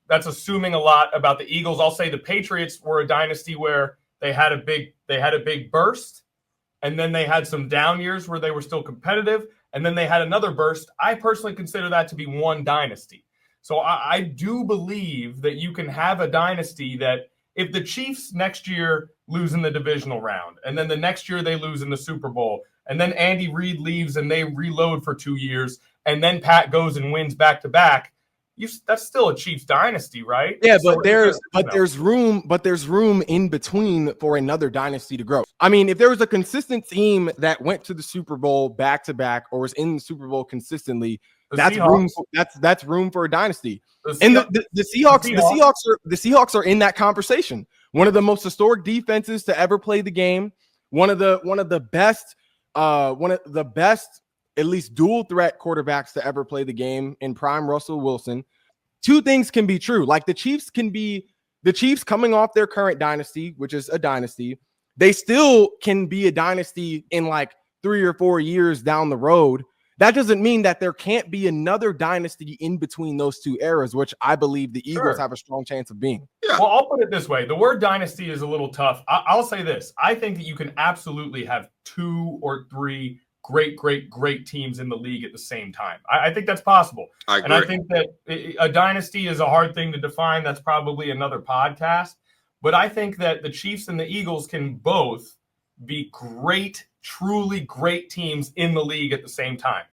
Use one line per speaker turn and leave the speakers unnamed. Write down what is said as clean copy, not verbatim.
that's assuming a lot about the Eagles. I'll say the Patriots were a dynasty where they had a big burst, and then they had some down years where they were still competitive, and then they had another burst. I personally consider that to be one dynasty. So I do believe that you can have a dynasty that if the Chiefs next year lose in the divisional round, and then the next year they lose in the Super Bowl, and then Andy Reid leaves and they reload for 2 years, and then Pat goes and wins back-to-back, that's still a Chiefs dynasty, right?
Yeah, but there's room in between for another dynasty to grow. I mean, if there was a consistent team that went to the Super Bowl back to back or was in the Super Bowl consistently, that's room for a dynasty. And the Seahawks are in that conversation. One of the most historic defenses to ever play the game. One of the best, at least dual threat quarterbacks to ever play the game in prime Russell Wilson. Two things can be true. Like the Chiefs coming off their current dynasty, which is a dynasty. They still can be a dynasty in like 3 or 4 years down the road. That doesn't mean that there can't be another dynasty in between those two eras, which I believe the Eagles have a strong chance of being.
Yeah. Well, I'll put it this way. The word dynasty is a little tough. I'll say this. I think that you can absolutely have 2 or 3 great teams in the league at the same time. I think that's possible. I think that a dynasty is a hard thing to define. That's probably another podcast. But I think that the Chiefs and the Eagles can both be great, truly great teams in the league at the same time.